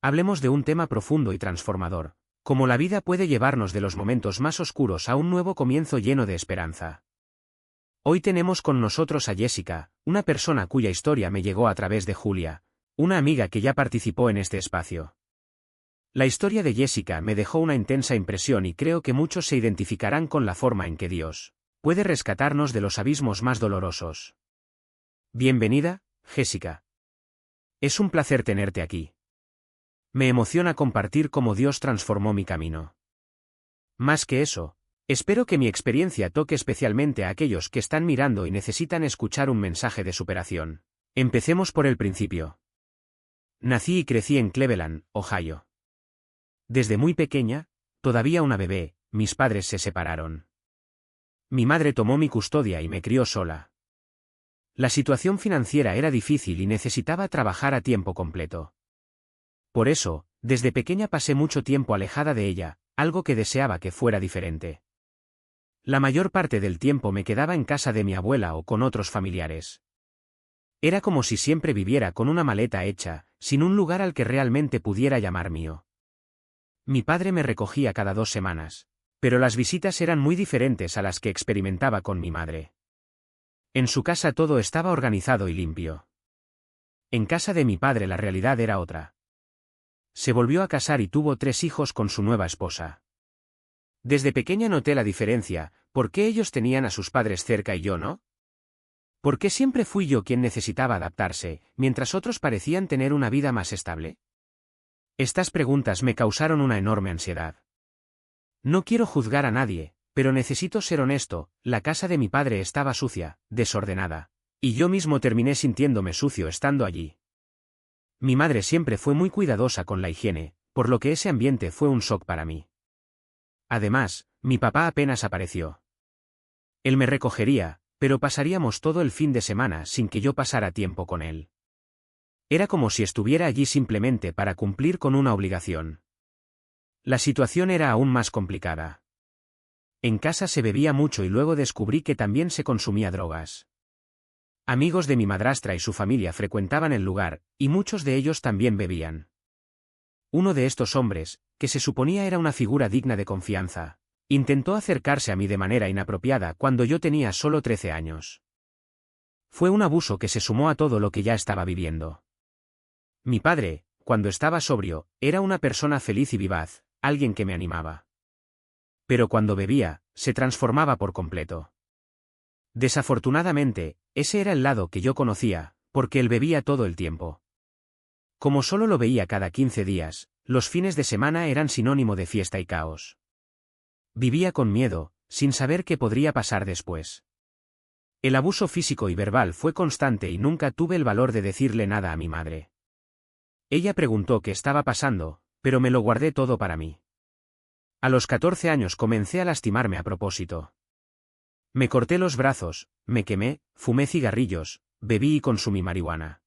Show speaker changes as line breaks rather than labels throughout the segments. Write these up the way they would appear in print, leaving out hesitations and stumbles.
hablemos de un tema profundo y transformador, cómo la vida puede llevarnos de los momentos más oscuros a un nuevo comienzo lleno de esperanza. Hoy tenemos con nosotros a Jessica, una persona cuya historia me llegó a través de Julia, una amiga que ya participó en este espacio. La historia de Jessica me dejó una intensa impresión y creo que muchos se identificarán con la forma en que Dios puede rescatarnos de los abismos más dolorosos. Bienvenida, Jessica. Es un placer tenerte aquí. Me emociona compartir cómo Dios transformó mi camino. Más que eso, espero que mi experiencia toque especialmente a aquellos que están mirando y necesitan escuchar un mensaje de superación. Empecemos por el principio. Nací y crecí en Cleveland, Ohio. Desde muy pequeña, todavía una bebé, mis padres se separaron. Mi madre tomó mi custodia y me crió sola. La situación financiera era difícil y necesitaba trabajar a tiempo completo. Por eso, desde pequeña pasé mucho tiempo alejada de ella, algo que deseaba que fuera diferente. La mayor parte del tiempo me quedaba en casa de mi abuela o con otros familiares. Era como si siempre viviera con una maleta hecha, sin un lugar al que realmente pudiera llamar mío. Mi padre me recogía cada 2 semanas, pero las visitas eran muy diferentes a las que experimentaba con mi madre. En su casa todo estaba organizado y limpio. En casa de mi padre la realidad era otra. Se volvió a casar y tuvo 3 hijos con su nueva esposa. Desde pequeña noté la diferencia, ¿por qué ellos tenían a sus padres cerca y yo no? ¿Por qué siempre fui yo quien necesitaba adaptarse, mientras otros parecían tener una vida más estable? Estas preguntas me causaron una enorme ansiedad. No quiero juzgar a nadie, pero necesito ser honesto, la casa de mi padre estaba sucia, desordenada, y yo mismo terminé sintiéndome sucio estando allí. Mi madre siempre fue muy cuidadosa con la higiene, por lo que ese ambiente fue un shock para mí. Además, mi papá apenas apareció. Él me recogería, pero pasaríamos todo el fin de semana sin que yo pasara tiempo con él. Era como si estuviera allí simplemente para cumplir con una obligación. La situación era aún más complicada. En casa se bebía mucho y luego descubrí que también se consumía drogas. Amigos de mi madrastra y su familia frecuentaban el lugar, y muchos de ellos también bebían. Uno de estos hombres, que se suponía era una figura digna de confianza, intentó acercarse a mí de manera inapropiada cuando yo tenía solo 13 años. Fue un abuso que se sumó a todo lo que ya estaba viviendo. Mi padre, cuando estaba sobrio, era una persona feliz y vivaz, alguien que me animaba. Pero cuando bebía, se transformaba por completo. Desafortunadamente, ese era el lado que yo conocía, porque él bebía todo el tiempo. Como solo lo veía cada 15 días, los fines de semana eran sinónimo de fiesta y caos. Vivía con miedo, sin saber qué podría pasar después. El abuso físico y verbal fue constante y nunca tuve el valor de decirle nada a mi madre. Ella preguntó qué estaba pasando, pero me lo guardé todo para mí. A los 14 años comencé a lastimarme a propósito. Me corté los brazos, me quemé, fumé cigarrillos, bebí y consumí marihuana.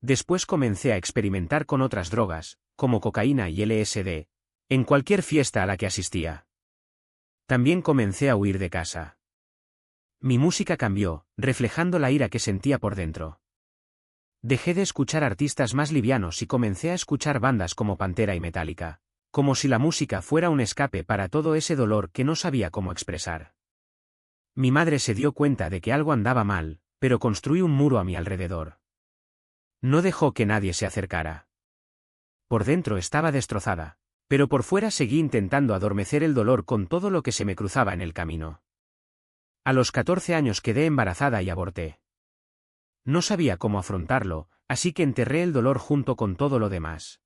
Después comencé a experimentar con otras drogas, como cocaína y LSD, en cualquier fiesta a la que asistía. También comencé a huir de casa. Mi música cambió, reflejando la ira que sentía por dentro. Dejé de escuchar artistas más livianos y comencé a escuchar bandas como Pantera y Metallica, como si la música fuera un escape para todo ese dolor que no sabía cómo expresar. Mi madre se dio cuenta de que algo andaba mal, pero construí un muro a mi alrededor. No dejó que nadie se acercara. Por dentro estaba destrozada, pero por fuera seguí intentando adormecer el dolor con todo lo que se me cruzaba en el camino. A los 14 años quedé embarazada y aborté. No sabía cómo afrontarlo, así que enterré el dolor junto con todo lo demás.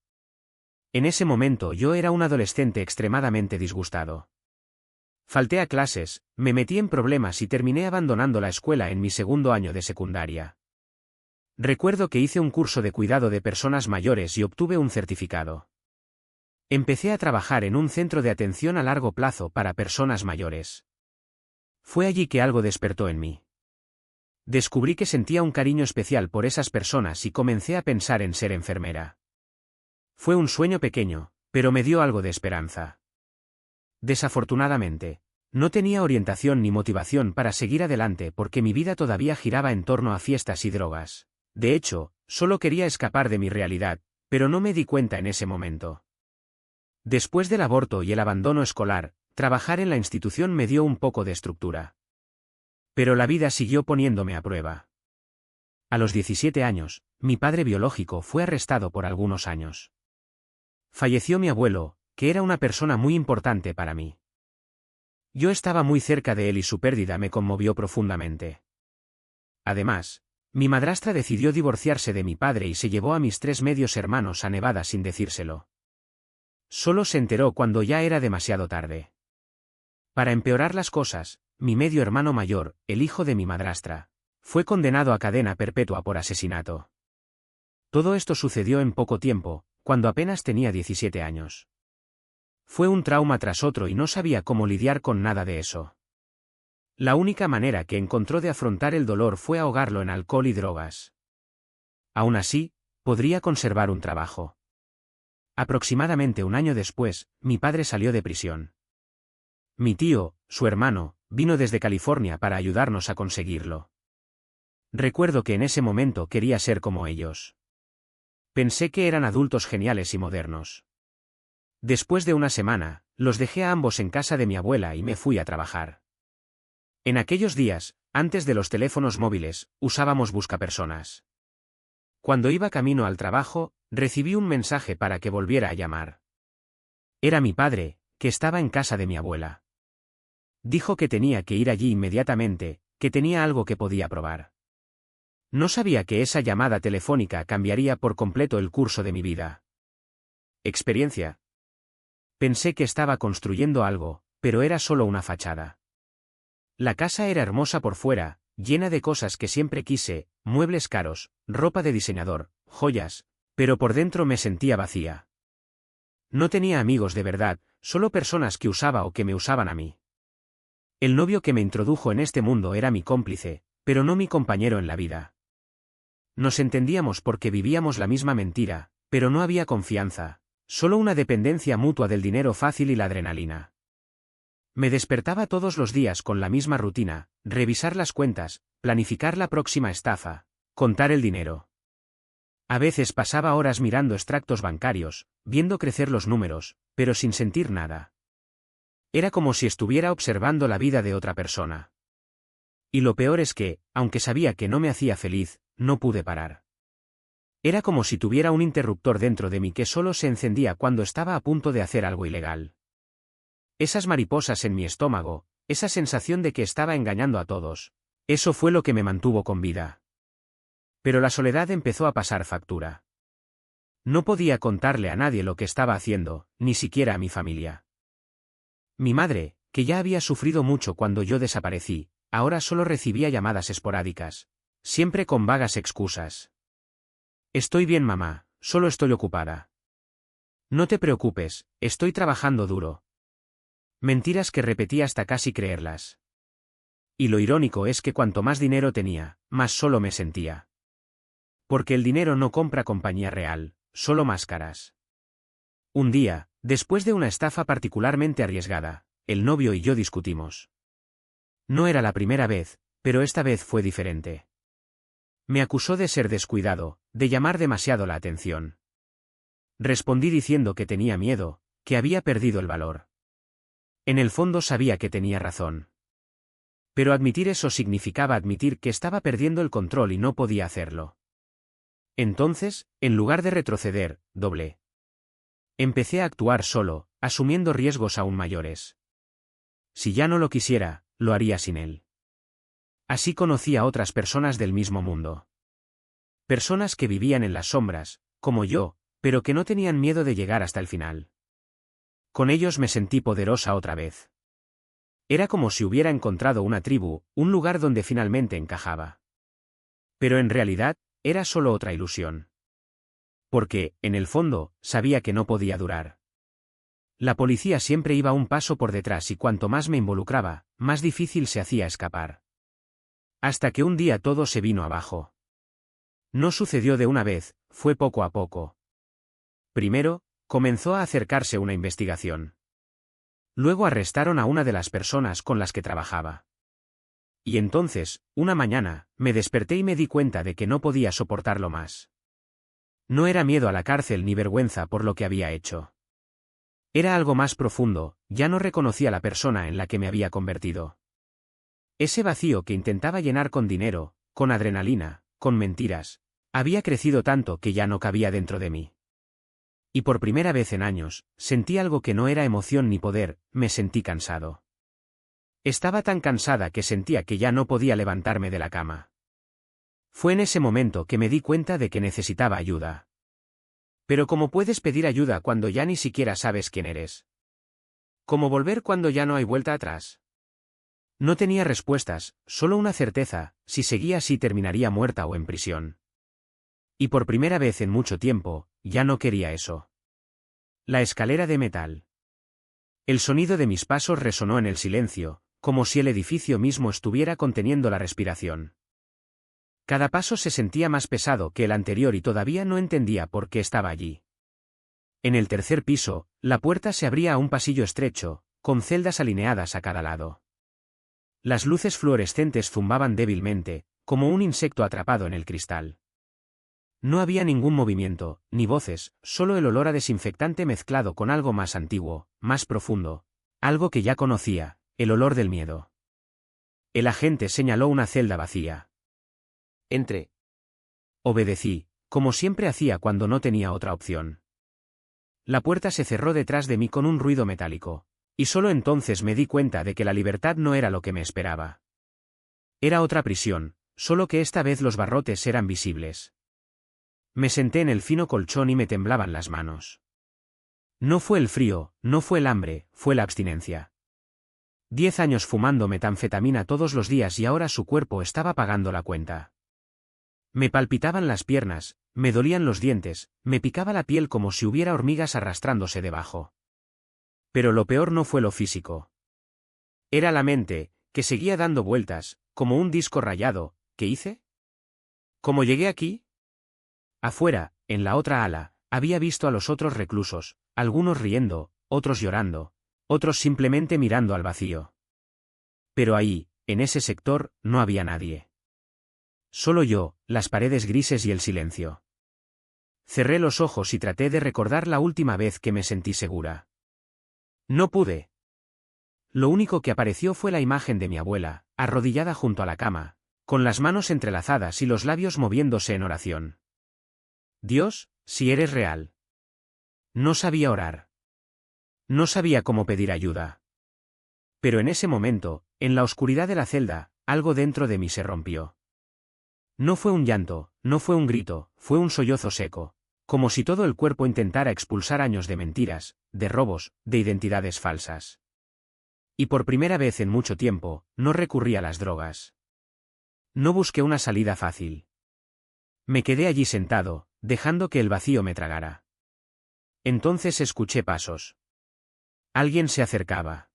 En ese momento yo era un adolescente extremadamente disgustado. Falté a clases, me metí en problemas y terminé abandonando la escuela en mi 2º año de secundaria. Recuerdo que hice un curso de cuidado de personas mayores y obtuve un certificado. Empecé a trabajar en un centro de atención a largo plazo para personas mayores. Fue allí que algo despertó en mí. Descubrí que sentía un cariño especial por esas personas y comencé a pensar en ser enfermera. Fue un sueño pequeño, pero me dio algo de esperanza. Desafortunadamente, no tenía orientación ni motivación para seguir adelante porque mi vida todavía giraba en torno a fiestas y drogas. De hecho, solo quería escapar de mi realidad, pero no me di cuenta en ese momento. Después del aborto y el abandono escolar, trabajar en la institución me dio un poco de estructura. Pero la vida siguió poniéndome a prueba. A los 17 años, mi padre biológico fue arrestado por algunos años. Falleció mi abuelo, que era una persona muy importante para mí. Yo estaba muy cerca de él y su pérdida me conmovió profundamente. Además, mi madrastra decidió divorciarse de mi padre y se llevó a mis 3 medios hermanos a Nevada sin decírselo. Solo se enteró cuando ya era demasiado tarde. Para empeorar las cosas, mi medio hermano mayor, el hijo de mi madrastra, fue condenado a cadena perpetua por asesinato. Todo esto sucedió en poco tiempo, cuando apenas tenía 17 años. Fue un trauma tras otro y no sabía cómo lidiar con nada de eso. La única manera que encontró de afrontar el dolor fue ahogarlo en alcohol y drogas. Aún así, podría conservar un trabajo. Aproximadamente un año después, mi padre salió de prisión. Mi tío, su hermano, vino desde California para ayudarnos a conseguirlo. Recuerdo que en ese momento quería ser como ellos. Pensé que eran adultos geniales y modernos. Después de una semana, los dejé a ambos en casa de mi abuela y me fui a trabajar. En aquellos días, antes de los teléfonos móviles, usábamos buscapersonas. Cuando iba camino al trabajo, recibí un mensaje para que volviera a llamar. Era mi padre, que estaba en casa de mi abuela. Dijo que tenía que ir allí inmediatamente, que tenía algo que podía probar. No sabía que esa llamada telefónica cambiaría por completo el curso de mi vida. Experiencia. Pensé que estaba construyendo algo, pero era solo una fachada. La casa era hermosa por fuera, llena de cosas que siempre quise, muebles caros, ropa de diseñador, joyas, pero por dentro me sentía vacía. No tenía amigos de verdad, solo personas que usaba o que me usaban a mí. El novio que me introdujo en este mundo era mi cómplice, pero no mi compañero en la vida. Nos entendíamos porque vivíamos la misma mentira, pero no había confianza, solo una dependencia mutua del dinero fácil y la adrenalina. Me despertaba todos los días con la misma rutina, revisar las cuentas, planificar la próxima estafa, contar el dinero. A veces pasaba horas mirando extractos bancarios, viendo crecer los números, pero sin sentir nada. Era como si estuviera observando la vida de otra persona. Y lo peor es que, aunque sabía que no me hacía feliz, no pude parar. Era como si tuviera un interruptor dentro de mí que solo se encendía cuando estaba a punto de hacer algo ilegal. Esas mariposas en mi estómago, esa sensación de que estaba engañando a todos, eso fue lo que me mantuvo con vida. Pero la soledad empezó a pasar factura. No podía contarle a nadie lo que estaba haciendo, ni siquiera a mi familia. Mi madre, que ya había sufrido mucho cuando yo desaparecí, ahora solo recibía llamadas esporádicas, siempre con vagas excusas. Estoy bien, mamá, solo estoy ocupada. No te preocupes, estoy trabajando duro. Mentiras que repetí hasta casi creerlas. Y lo irónico es que cuanto más dinero tenía, más solo me sentía. Porque el dinero no compra compañía real, solo máscaras. Un día, después de una estafa particularmente arriesgada, el novio y yo discutimos. No era la primera vez, pero esta vez fue diferente. Me acusó de ser descuidado, de llamar demasiado la atención. Respondí diciendo que tenía miedo, que había perdido el valor. En el fondo sabía que tenía razón. Pero admitir eso significaba admitir que estaba perdiendo el control y no podía hacerlo. Entonces, en lugar de retroceder, doblé. Empecé a actuar solo, asumiendo riesgos aún mayores. Si ya no lo quisiera, lo haría sin él. Así conocí a otras personas del mismo mundo. Personas que vivían en las sombras, como yo, pero que no tenían miedo de llegar hasta el final. Con ellos me sentí poderosa otra vez. Era como si hubiera encontrado una tribu, un lugar donde finalmente encajaba. Pero en realidad, era solo otra ilusión. Porque, en el fondo, sabía que no podía durar. La policía siempre iba un paso por detrás y cuanto más me involucraba, más difícil se hacía escapar. Hasta que un día todo se vino abajo. No sucedió de una vez, fue poco a poco. Primero, comenzó a acercarse una investigación. Luego arrestaron a una de las personas con las que trabajaba. Y entonces, una mañana, me desperté y me di cuenta de que no podía soportarlo más. No era miedo a la cárcel ni vergüenza por lo que había hecho. Era algo más profundo, ya no reconocía la persona en la que me había convertido. Ese vacío que intentaba llenar con dinero, con adrenalina, con mentiras, había crecido tanto que ya no cabía dentro de mí. Y por primera vez en años, sentí algo que no era emoción ni poder, me sentí cansado. Estaba tan cansada que sentía que ya no podía levantarme de la cama. Fue en ese momento que me di cuenta de que necesitaba ayuda. Pero ¿cómo puedes pedir ayuda cuando ya ni siquiera sabes quién eres? ¿Cómo volver cuando ya no hay vuelta atrás? No tenía respuestas, solo una certeza: si seguía así terminaría muerta o en prisión. Y por primera vez en mucho tiempo, ya no quería eso. La escalera de metal. El sonido de mis pasos resonó en el silencio, como si el edificio mismo estuviera conteniendo la respiración. Cada paso se sentía más pesado que el anterior y todavía no entendía por qué estaba allí. En el tercer piso, la puerta se abría a un pasillo estrecho, con celdas alineadas a cada lado. Las luces fluorescentes zumbaban débilmente, como un insecto atrapado en el cristal. No había ningún movimiento, ni voces, solo el olor a desinfectante mezclado con algo más antiguo, más profundo, algo que ya conocía, el olor del miedo. El agente señaló una celda vacía. Entré. Obedecí, como siempre hacía cuando no tenía otra opción. La puerta se cerró detrás de mí con un ruido metálico, y solo entonces me di cuenta de que la libertad no era lo que me esperaba. Era otra prisión, solo que esta vez los barrotes eran visibles. Me senté en el fino colchón y me temblaban las manos. No fue el frío, no fue el hambre, fue la abstinencia. 10 años fumando metanfetamina todos los días y ahora su cuerpo estaba pagando la cuenta. Me palpitaban las piernas, me dolían los dientes, me picaba la piel como si hubiera hormigas arrastrándose debajo. Pero lo peor no fue lo físico. Era la mente, que seguía dando vueltas, como un disco rayado. ¿Qué hice? ¿Cómo llegué aquí? Afuera, en la otra ala, había visto a los otros reclusos, algunos riendo, otros llorando, otros simplemente mirando al vacío. Pero ahí, en ese sector, no había nadie. Solo yo, las paredes grises y el silencio. Cerré los ojos y traté de recordar la última vez que me sentí segura. No pude. Lo único que apareció fue la imagen de mi abuela, arrodillada junto a la cama, con las manos entrelazadas y los labios moviéndose en oración. Dios, si eres real. No sabía orar. No sabía cómo pedir ayuda. Pero en ese momento, en la oscuridad de la celda, algo dentro de mí se rompió. No fue un llanto, no fue un grito, fue un sollozo seco, como si todo el cuerpo intentara expulsar años de mentiras, de robos, de identidades falsas. Y por primera vez en mucho tiempo, no recurrí a las drogas. No busqué una salida fácil. Me quedé allí sentado, dejando que el vacío me tragara. Entonces escuché pasos. Alguien se acercaba.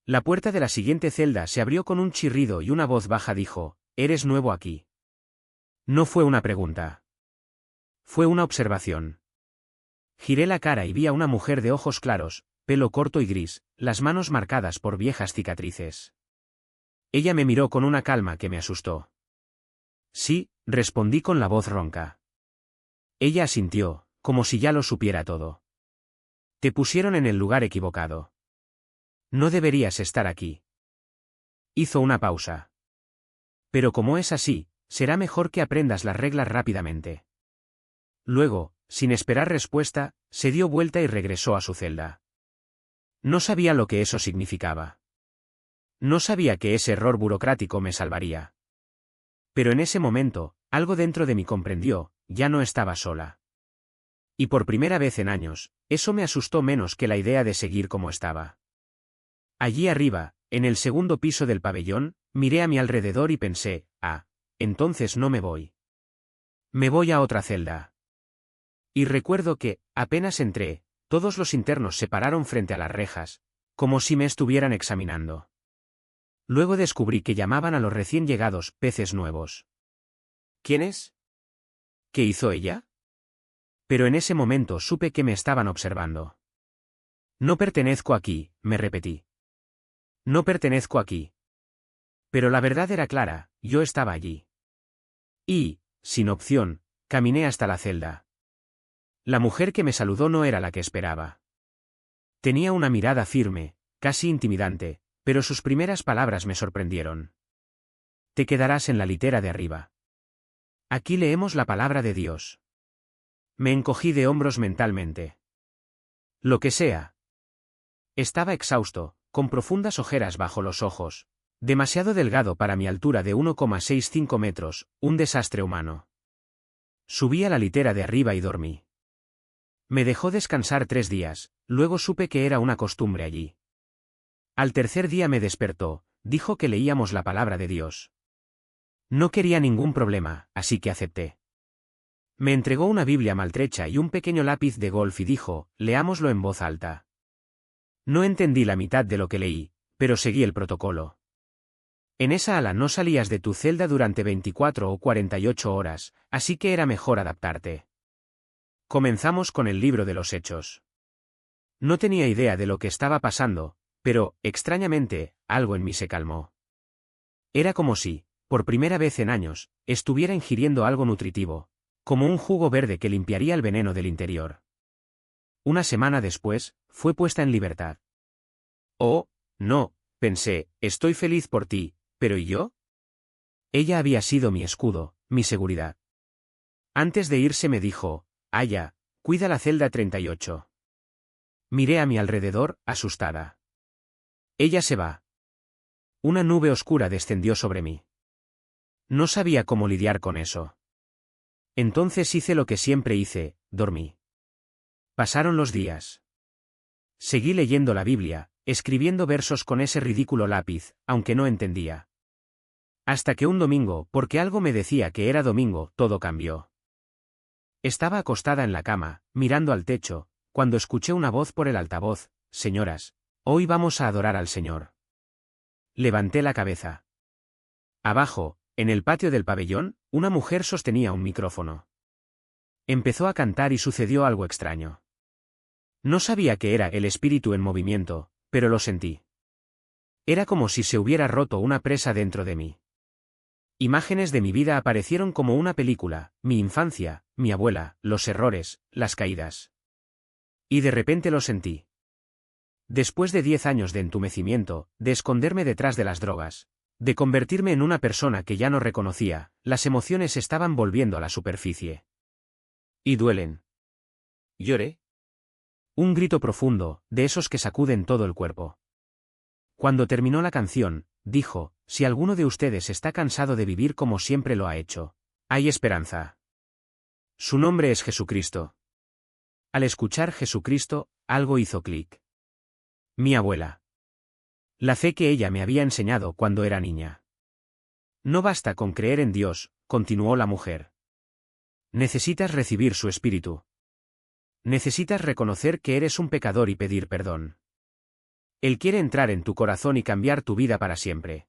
La puerta de la siguiente celda se abrió con un chirrido y una voz baja dijo: «¿Eres nuevo aquí?». No fue una pregunta. Fue una observación. Giré la cara y vi a una mujer de ojos claros, pelo corto y gris, las manos marcadas por viejas cicatrices. Ella me miró con una calma que me asustó. Sí, respondí con la voz ronca. Ella asintió, como si ya lo supiera todo. Te pusieron en el lugar equivocado. No deberías estar aquí. Hizo una pausa. Pero como es así, será mejor que aprendas las reglas rápidamente. Luego, sin esperar respuesta, se dio vuelta y regresó a su celda. No sabía lo que eso significaba. No sabía que ese error burocrático me salvaría. Pero en ese momento, algo dentro de mí comprendió: ya no estaba sola. Y por primera vez en años, eso me asustó menos que la idea de seguir como estaba. Allí arriba, en el segundo piso del pabellón, miré a mi alrededor y pensé: entonces no me voy. Me voy a otra celda. Y recuerdo que, apenas entré, todos los internos se pararon frente a las rejas, como si me estuvieran examinando. Luego descubrí que llamaban a los recién llegados peces nuevos. ¿Quién es? ¿Qué hizo ella? Pero en ese momento supe que me estaban observando. No pertenezco aquí, me repetí. No pertenezco aquí. Pero la verdad era clara: yo estaba allí. Y, sin opción, caminé hasta la celda. La mujer que me saludó no era la que esperaba. Tenía una mirada firme, casi intimidante, pero sus primeras palabras me sorprendieron. Te quedarás en la litera de arriba. Aquí leemos la palabra de Dios. Me encogí de hombros mentalmente. Lo que sea. Estaba exhausto, con profundas ojeras bajo los ojos, demasiado delgado para mi altura de 1,65 metros, un desastre humano. Subí a la litera de arriba y dormí. Me dejó descansar 3 días, luego supe que era una costumbre allí. Al tercer día me despertó, dijo que leíamos la palabra de Dios. No quería ningún problema, así que acepté. Me entregó una Biblia maltrecha y un pequeño lápiz de golf y dijo, leámoslo en voz alta. No entendí la mitad de lo que leí, pero seguí el protocolo. En esa ala no salías de tu celda durante 24 o 48 horas, así que era mejor adaptarte. Comenzamos con el libro de los Hechos. No tenía idea de lo que estaba pasando, pero, extrañamente, algo en mí se calmó. Era como si, por primera vez en años, estuviera ingiriendo algo nutritivo, como un jugo verde que limpiaría el veneno del interior. Una semana después, fue puesta en libertad. Oh, no, pensé, estoy feliz por ti, pero ¿y yo? Ella había sido mi escudo, mi seguridad. Antes de irse me dijo, Aya, cuida la celda 38. Miré a mi alrededor, asustada. Ella se va. Una nube oscura descendió sobre mí. No sabía cómo lidiar con eso. Entonces hice lo que siempre hice, dormí. Pasaron los días. Seguí leyendo la Biblia, escribiendo versos con ese ridículo lápiz, aunque no entendía. Hasta que un domingo, porque algo me decía que era domingo, todo cambió. Estaba acostada en la cama, mirando al techo, cuando escuché una voz por el altavoz, señoras, hoy vamos a adorar al Señor. Levanté la cabeza. Abajo, en el patio del pabellón, una mujer sostenía un micrófono. Empezó a cantar y sucedió algo extraño. No sabía que era el espíritu en movimiento, pero lo sentí. Era como si se hubiera roto una presa dentro de mí. Imágenes de mi vida aparecieron como una película, mi infancia, mi abuela, los errores, las caídas. Y de repente lo sentí. Después de 10 años de entumecimiento, de esconderme detrás de las drogas, de convertirme en una persona que ya no reconocía, las emociones estaban volviendo a la superficie. Y duelen. Lloré. Un grito profundo, de esos que sacuden todo el cuerpo. Cuando terminó la canción, dijo, si alguno de ustedes está cansado de vivir como siempre lo ha hecho, hay esperanza. Su nombre es Jesucristo. Al escuchar Jesucristo, algo hizo clic. Mi abuela. La fe que ella me había enseñado cuando era niña. No basta con creer en Dios, continuó la mujer. Necesitas recibir su espíritu. Necesitas reconocer que eres un pecador y pedir perdón. Él quiere entrar en tu corazón y cambiar tu vida para siempre.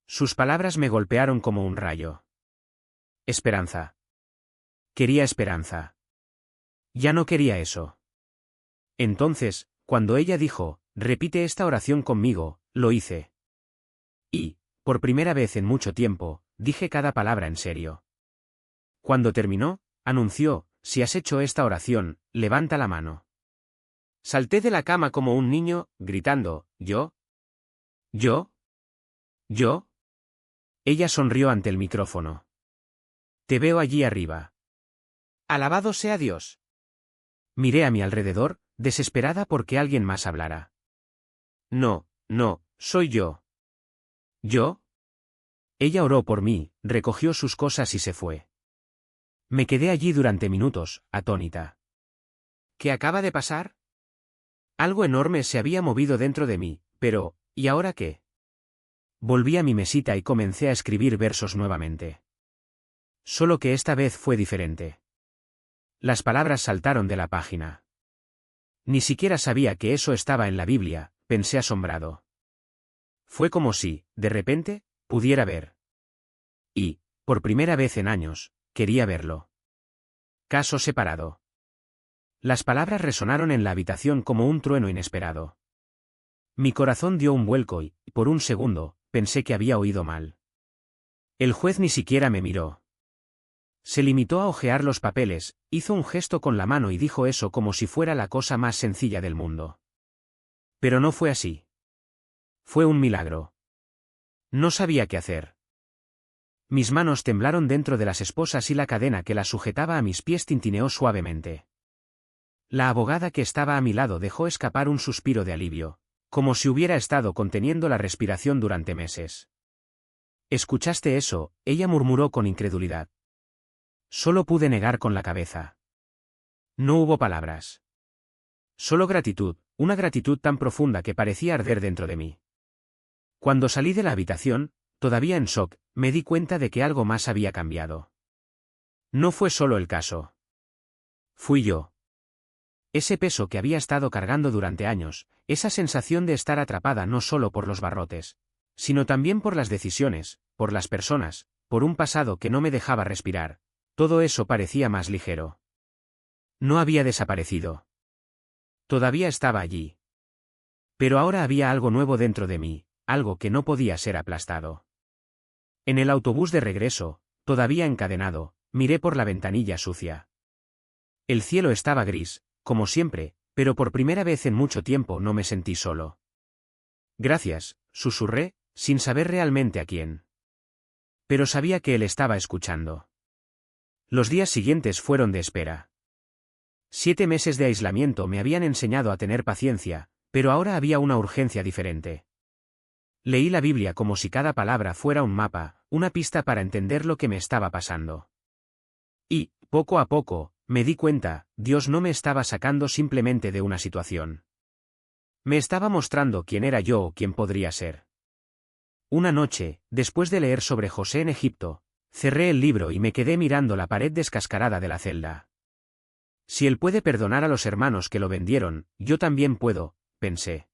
Sus palabras me golpearon como un rayo. Esperanza. Quería esperanza. Ya no quería eso. Entonces, cuando ella dijo, repite esta oración conmigo, lo hice. Y, por primera vez en mucho tiempo, dije cada palabra en serio. Cuando terminó, anunció, si has hecho esta oración, levanta la mano. Salté de la cama como un niño, gritando, ¿yo? ¿Yo? ¿Yo? Ella sonrió ante el micrófono. Te veo allí arriba. Alabado sea Dios. Miré a mi alrededor, desesperada porque alguien más hablara. No, no, soy yo. ¿Yo? Ella oró por mí, recogió sus cosas y se fue. Me quedé allí durante minutos, atónita. ¿Qué acaba de pasar? Algo enorme se había movido dentro de mí, pero, ¿y ahora qué? Volví a mi mesita y comencé a escribir versos nuevamente. Solo que esta vez fue diferente. Las palabras saltaron de la página. Ni siquiera sabía que eso estaba en la Biblia, pensé asombrado. Fue como si, de repente, pudiera ver. Y, por primera vez en años, quería verlo. Caso separado. Las palabras resonaron en la habitación como un trueno inesperado. Mi corazón dio un vuelco y, por un segundo, pensé que había oído mal. El juez ni siquiera me miró. Se limitó a hojear los papeles, hizo un gesto con la mano y dijo eso como si fuera la cosa más sencilla del mundo. Pero no fue así. Fue un milagro. No sabía qué hacer. Mis manos temblaron dentro de las esposas y la cadena que las sujetaba a mis pies tintineó suavemente. La abogada que estaba a mi lado dejó escapar un suspiro de alivio, como si hubiera estado conteniendo la respiración durante meses. ¿Escuchaste eso?, ella murmuró con incredulidad. Solo pude negar con la cabeza. No hubo palabras. Solo gratitud, una gratitud tan profunda que parecía arder dentro de mí. Cuando salí de la habitación, todavía en shock, me di cuenta de que algo más había cambiado. No fue solo el caso. Fui yo. Ese peso que había estado cargando durante años, esa sensación de estar atrapada no solo por los barrotes, sino también por las decisiones, por las personas, por un pasado que no me dejaba respirar, todo eso parecía más ligero. No había desaparecido. Todavía estaba allí. Pero ahora había algo nuevo dentro de mí, algo que no podía ser aplastado. En el autobús de regreso, todavía encadenado, miré por la ventanilla sucia. El cielo estaba gris, como siempre, pero por primera vez en mucho tiempo no me sentí solo. Gracias, susurré, sin saber realmente a quién. Pero sabía que él estaba escuchando. Los días siguientes fueron de espera. 7 meses de aislamiento me habían enseñado a tener paciencia, pero ahora había una urgencia diferente. Leí la Biblia como si cada palabra fuera un mapa, una pista para entender lo que me estaba pasando. Y, poco a poco, me di cuenta, Dios no me estaba sacando simplemente de una situación. Me estaba mostrando quién era yo o quién podría ser. Una noche, después de leer sobre José en Egipto, cerré el libro y me quedé mirando la pared descascarada de la celda. Si él puede perdonar a los hermanos que lo vendieron, yo también puedo, pensé.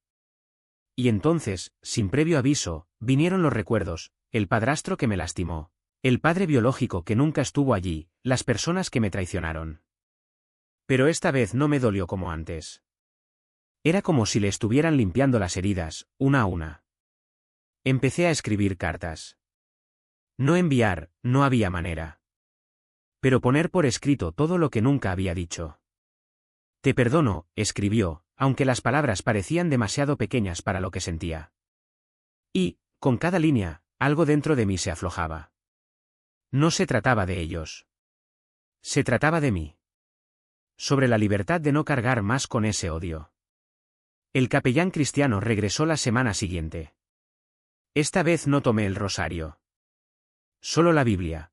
Y entonces, sin previo aviso, vinieron los recuerdos, el padrastro que me lastimó, el padre biológico que nunca estuvo allí, las personas que me traicionaron. Pero esta vez no me dolió como antes. Era como si le estuvieran limpiando las heridas, una a una. Empecé a escribir cartas. No enviar, no había manera. Pero poner por escrito todo lo que nunca había dicho. Te perdono, escribió, aunque las palabras parecían demasiado pequeñas para lo que sentía. Y, con cada línea, algo dentro de mí se aflojaba. No se trataba de ellos. Se trataba de mí. Sobre la libertad de no cargar más con ese odio. El capellán cristiano regresó la semana siguiente. Esta vez no tomé el rosario. Solo la Biblia.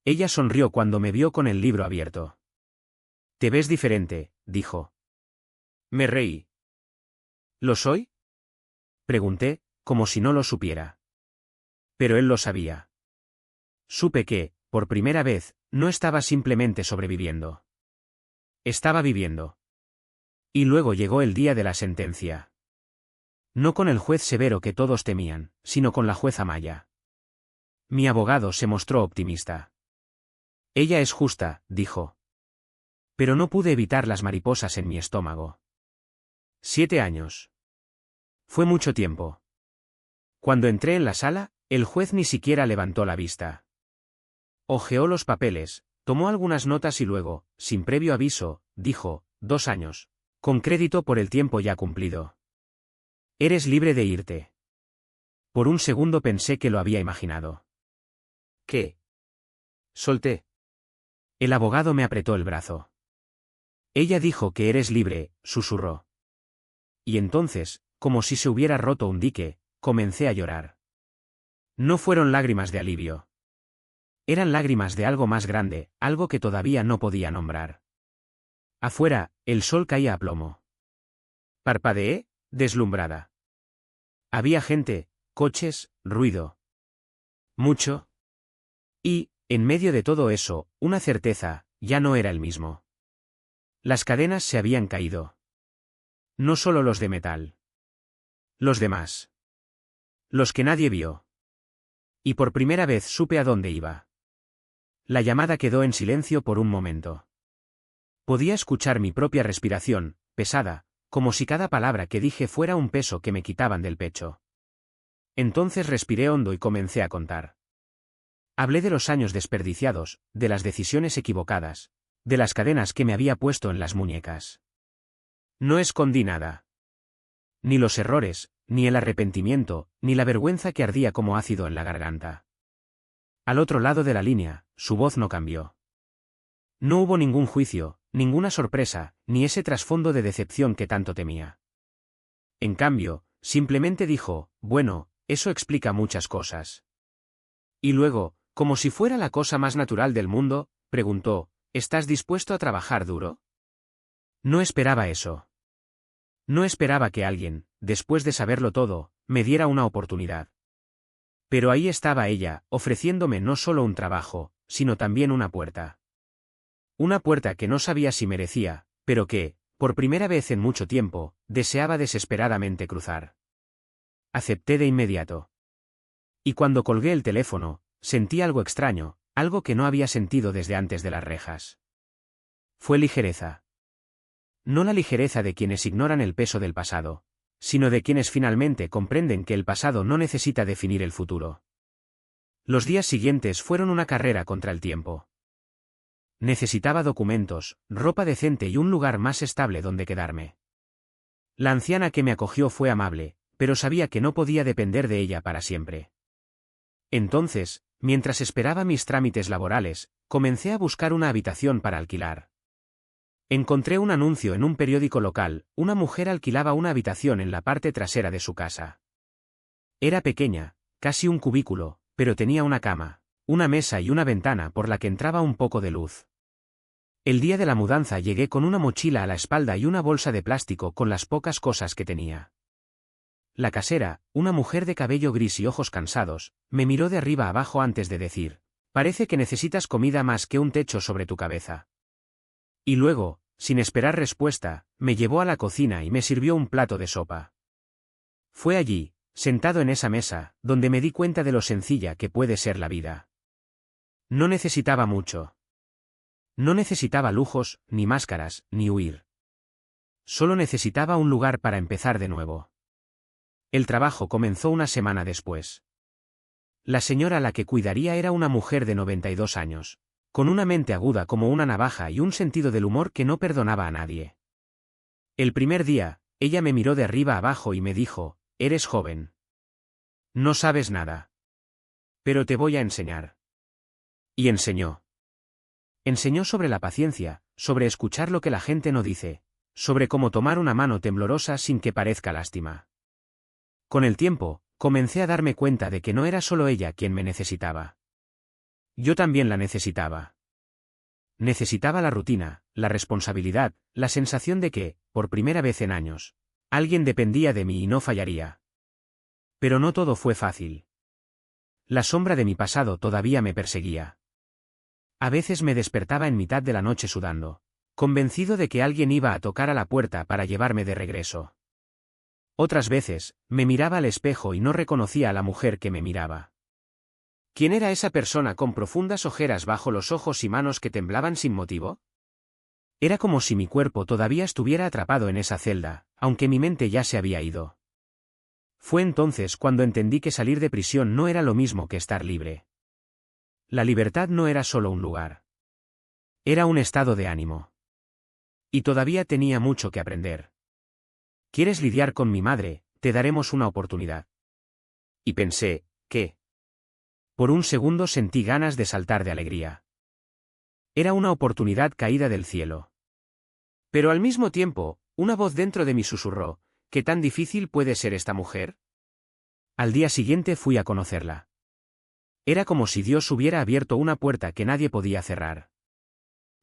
Ella sonrió cuando me vio con el libro abierto. Te ves diferente, dijo. Me reí. ¿Lo soy? Pregunté, como si no lo supiera. Pero él lo sabía. Supe que, por primera vez, no estaba simplemente sobreviviendo. Estaba viviendo. Y luego llegó el día de la sentencia. No con el juez severo que todos temían, sino con la jueza Maya. Mi abogado se mostró optimista. Ella es justa, dijo. Pero no pude evitar las mariposas en mi estómago. 7 años. Fue mucho tiempo. Cuando entré en la sala, el juez ni siquiera levantó la vista. Hojeó los papeles, tomó algunas notas y luego, sin previo aviso, dijo, 2 años. Con crédito por el tiempo ya cumplido. Eres libre de irte. Por un segundo pensé que lo había imaginado. ¿Qué? Solté. El abogado me apretó el brazo. Ella dijo que eres libre, susurró. Y entonces, como si se hubiera roto un dique, comencé a llorar. No fueron lágrimas de alivio. Eran lágrimas de algo más grande, algo que todavía no podía nombrar. Afuera, el sol caía a plomo. Parpadeé, deslumbrada. Había gente, coches, ruido. Mucho. Y, en medio de todo eso, una certeza, ya no era el mismo. Las cadenas se habían caído. No solo los de metal. Los demás. Los que nadie vio. Y por primera vez supe a dónde iba. La llamada quedó en silencio por un momento. Podía escuchar mi propia respiración, pesada, como si cada palabra que dije fuera un peso que me quitaban del pecho. Entonces respiré hondo y comencé a contar. Hablé de los años desperdiciados, de las decisiones equivocadas, de las cadenas que me había puesto en las muñecas. No escondí nada. Ni los errores, ni el arrepentimiento, ni la vergüenza que ardía como ácido en la garganta. Al otro lado de la línea, su voz no cambió. No hubo ningún juicio, ninguna sorpresa, ni ese trasfondo de decepción que tanto temía. En cambio, simplemente dijo, bueno, eso explica muchas cosas. Y luego, como si fuera la cosa más natural del mundo, preguntó, ¿estás dispuesto a trabajar duro? No esperaba eso. No esperaba que alguien, después de saberlo todo, me diera una oportunidad. Pero ahí estaba ella, ofreciéndome no solo un trabajo, sino también una puerta. Una puerta que no sabía si merecía, pero que, por primera vez en mucho tiempo, deseaba desesperadamente cruzar. Acepté de inmediato. Y cuando colgué el teléfono, sentí algo extraño, algo que no había sentido desde antes de las rejas. Fue ligereza. No la ligereza de quienes ignoran el peso del pasado, sino de quienes finalmente comprenden que el pasado no necesita definir el futuro. Los días siguientes fueron una carrera contra el tiempo. Necesitaba documentos, ropa decente y un lugar más estable donde quedarme. La anciana que me acogió fue amable, pero sabía que no podía depender de ella para siempre. Entonces, mientras esperaba mis trámites laborales, comencé a buscar una habitación para alquilar. Encontré un anuncio en un periódico local, una mujer alquilaba una habitación en la parte trasera de su casa. Era pequeña, casi un cubículo, pero tenía una cama, una mesa y una ventana por la que entraba un poco de luz. El día de la mudanza llegué con una mochila a la espalda y una bolsa de plástico con las pocas cosas que tenía. La casera, una mujer de cabello gris y ojos cansados, me miró de arriba abajo antes de decir, parece que necesitas comida más que un techo sobre tu cabeza. Y luego, sin esperar respuesta, me llevó a la cocina y me sirvió un plato de sopa. Fue allí, sentado en esa mesa, donde me di cuenta de lo sencilla que puede ser la vida. No necesitaba mucho. No necesitaba lujos, ni máscaras, ni huir. Solo necesitaba un lugar para empezar de nuevo. El trabajo comenzó una semana después. La señora a la que cuidaría era una mujer de 92 años, con una mente aguda como una navaja y un sentido del humor que no perdonaba a nadie. El primer día, ella me miró de arriba abajo y me dijo, eres joven. No sabes nada. Pero te voy a enseñar. Y enseñó. Enseñó sobre la paciencia, sobre escuchar lo que la gente no dice, sobre cómo tomar una mano temblorosa sin que parezca lástima. Con el tiempo, comencé a darme cuenta de que no era solo ella quien me necesitaba. Yo también la necesitaba. Necesitaba la rutina, la responsabilidad, la sensación de que, por primera vez en años, alguien dependía de mí y no fallaría. Pero no todo fue fácil. La sombra de mi pasado todavía me perseguía. A veces me despertaba en mitad de la noche sudando, convencido de que alguien iba a tocar a la puerta para llevarme de regreso. Otras veces, me miraba al espejo y no reconocía a la mujer que me miraba. ¿Quién era esa persona con profundas ojeras bajo los ojos y manos que temblaban sin motivo? Era como si mi cuerpo todavía estuviera atrapado en esa celda, aunque mi mente ya se había ido. Fue entonces cuando entendí que salir de prisión no era lo mismo que estar libre. La libertad no era solo un lugar. Era un estado de ánimo. Y todavía tenía mucho que aprender. ¿Quieres lidiar con mi madre? Te daremos una oportunidad. Y pensé, ¿qué? Por un segundo sentí ganas de saltar de alegría. Era una oportunidad caída del cielo. Pero al mismo tiempo, una voz dentro de mí susurró, ¿qué tan difícil puede ser esta mujer? Al día siguiente fui a conocerla. Era como si Dios hubiera abierto una puerta que nadie podía cerrar.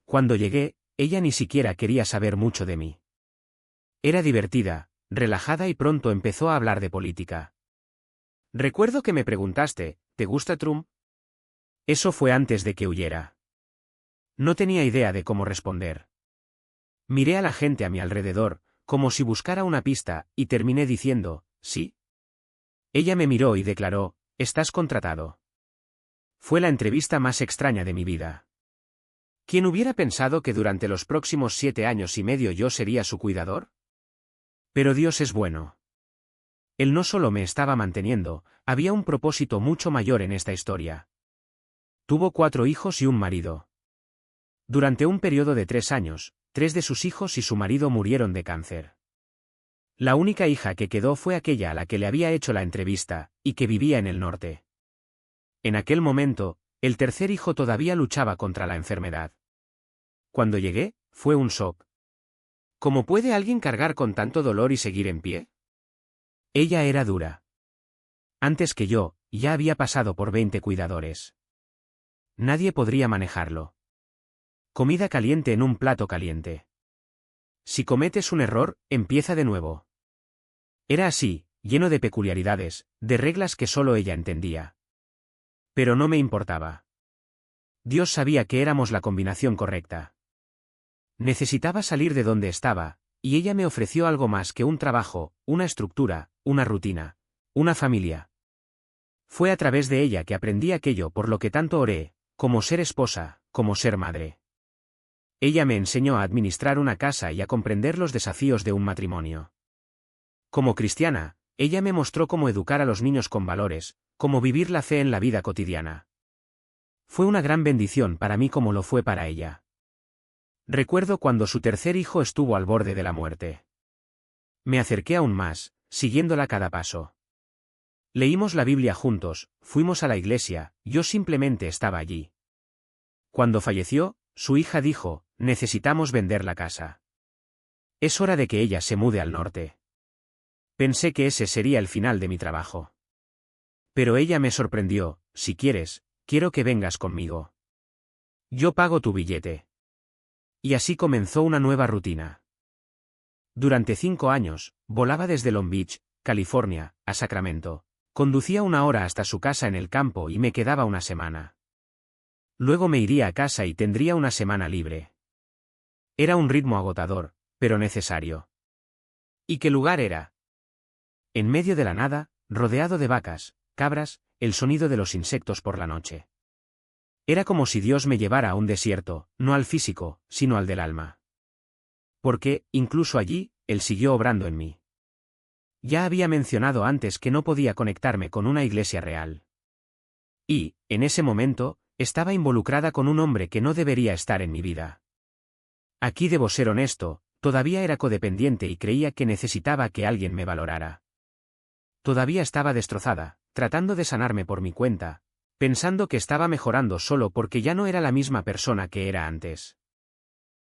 Cuando llegué, ella ni siquiera quería saber mucho de mí. Era divertida, relajada y pronto empezó a hablar de política. Recuerdo que me preguntaste, ¿te gusta Trump? Eso fue antes de que huyera. No tenía idea de cómo responder. Miré a la gente a mi alrededor, como si buscara una pista, y terminé diciendo, sí. Ella me miró y declaró, estás contratado. Fue la entrevista más extraña de mi vida. ¿Quién hubiera pensado que durante los próximos 7 años y medio yo sería su cuidador? Pero Dios es bueno. Él no solo me estaba manteniendo, había un propósito mucho mayor en esta historia. Tuvo 4 hijos y un marido. Durante un periodo de 3 años, 3 de sus hijos y su marido murieron de cáncer. La única hija que quedó fue aquella a la que le había hecho la entrevista, y que vivía en el norte. En aquel momento, el tercer hijo todavía luchaba contra la enfermedad. Cuando llegué, fue un shock. ¿Cómo puede alguien cargar con tanto dolor y seguir en pie? Ella era dura. Antes que yo, ya había pasado por 20 cuidadores. Nadie podría manejarlo. Comida caliente en un plato caliente. Si cometes un error, empieza de nuevo. Era así, lleno de peculiaridades, de reglas que solo ella entendía. Pero no me importaba. Dios sabía que éramos la combinación correcta. Necesitaba salir de donde estaba, y ella me ofreció algo más que un trabajo, una estructura, una rutina, una familia. Fue a través de ella que aprendí aquello por lo que tanto oré, como ser esposa, como ser madre. Ella me enseñó a administrar una casa y a comprender los desafíos de un matrimonio. Como cristiana, ella me mostró cómo educar a los niños con valores, cómo vivir la fe en la vida cotidiana. Fue una gran bendición para mí como lo fue para ella. Recuerdo cuando su tercer hijo estuvo al borde de la muerte. Me acerqué aún más, siguiéndola cada paso. Leímos la Biblia juntos, fuimos a la iglesia, yo simplemente estaba allí. Cuando falleció, su hija dijo, necesitamos vender la casa. Es hora de que ella se mude al norte. Pensé que ese sería el final de mi trabajo. Pero ella me sorprendió, si quieres, quiero que vengas conmigo. Yo pago tu billete. Y así comenzó una nueva rutina. Durante 5 años, volaba desde Long Beach, California, a Sacramento. Conducía 1 hora hasta su casa en el campo y me quedaba una semana. Luego me iría a casa y tendría una semana libre. Era un ritmo agotador, pero necesario. ¿Y qué lugar era? En medio de la nada, rodeado de vacas, cabras, el sonido de los insectos por la noche. Era como si Dios me llevara a un desierto, no al físico, sino al del alma. Porque, incluso allí, Él siguió obrando en mí. Ya había mencionado antes que no podía conectarme con una iglesia real. Y, en ese momento, estaba involucrada con un hombre que no debería estar en mi vida. Aquí debo ser honesto, todavía era codependiente y creía que necesitaba que alguien me valorara. Todavía estaba destrozada, tratando de sanarme por mi cuenta, pensando que estaba mejorando solo porque ya no era la misma persona que era antes.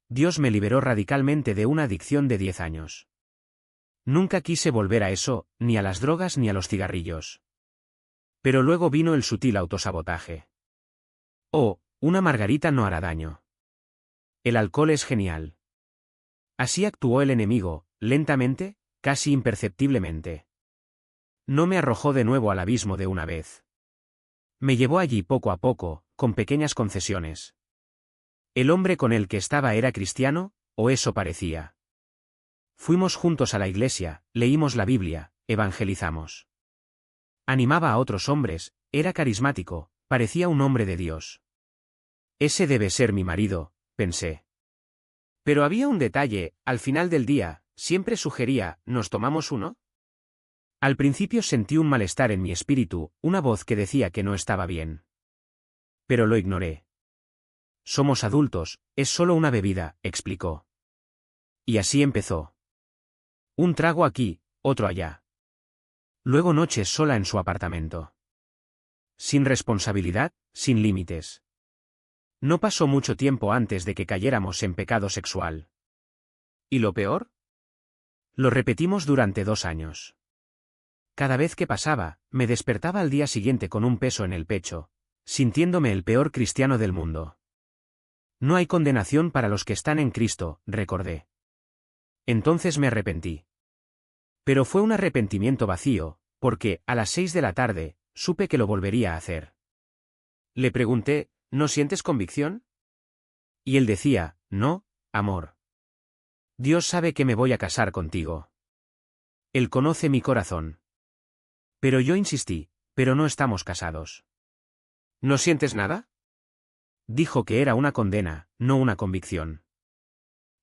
Dios me liberó radicalmente de una adicción de 10 años. Nunca quise volver a eso, ni a las drogas ni a los cigarrillos. Pero luego vino el sutil autosabotaje. Oh, una margarita no hará daño. El alcohol es genial. Así actuó el enemigo, lentamente, casi imperceptiblemente. No me arrojó de nuevo al abismo de una vez. Me llevó allí poco a poco, con pequeñas concesiones. El hombre con el que estaba era cristiano, o eso parecía. Fuimos juntos a la iglesia, leímos la Biblia, evangelizamos. Animaba a otros hombres, era carismático, parecía un hombre de Dios. Ese debe ser mi marido, pensé. Pero había un detalle, al final del día, siempre sugería, ¿nos tomamos uno? Al principio sentí un malestar en mi espíritu, una voz que decía que no estaba bien. Pero lo ignoré. Somos adultos, es solo una bebida, explicó. Y así empezó. Un trago aquí, otro allá. Luego noches sola en su apartamento. Sin responsabilidad, sin límites. No pasó mucho tiempo antes de que cayéramos en pecado sexual. ¿Y lo peor? Lo repetimos durante 2 años. Cada vez que pasaba, me despertaba al día siguiente con un peso en el pecho, sintiéndome el peor cristiano del mundo. No hay condenación para los que están en Cristo, recordé. Entonces me arrepentí. Pero fue un arrepentimiento vacío, porque, a las 6 de la tarde, supe que lo volvería a hacer. Le pregunté, ¿no sientes convicción? Y él decía, no, amor. Dios sabe que me voy a casar contigo. Él conoce mi corazón. Pero yo insistí, pero no estamos casados. ¿No sientes nada? Dijo que era una condena, no una convicción.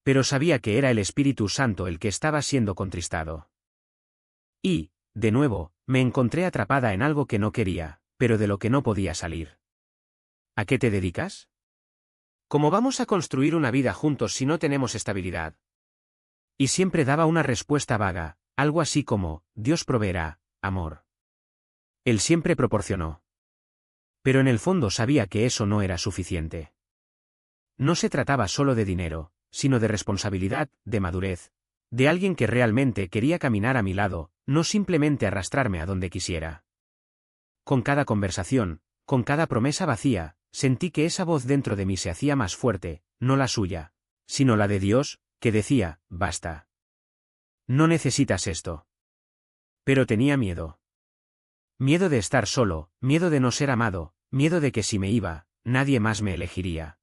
Pero sabía que era el Espíritu Santo el que estaba siendo contristado. Y, de nuevo, me encontré atrapada en algo que no quería, pero de lo que no podía salir. ¿A qué te dedicas? ¿Cómo vamos a construir una vida juntos si no tenemos estabilidad? Y siempre daba una respuesta vaga, algo así como, Dios proveerá, amor. Él siempre proporcionó. Pero en el fondo sabía que eso no era suficiente. No se trataba solo de dinero, sino de responsabilidad, de madurez, de alguien que realmente quería caminar a mi lado, no simplemente arrastrarme a donde quisiera. Con cada conversación, con cada promesa vacía, sentí que esa voz dentro de mí se hacía más fuerte, no la suya, sino la de Dios, que decía, basta. No necesitas esto. Pero tenía miedo. Miedo de estar solo, miedo de no ser amado, miedo de que si me iba, nadie más me elegiría.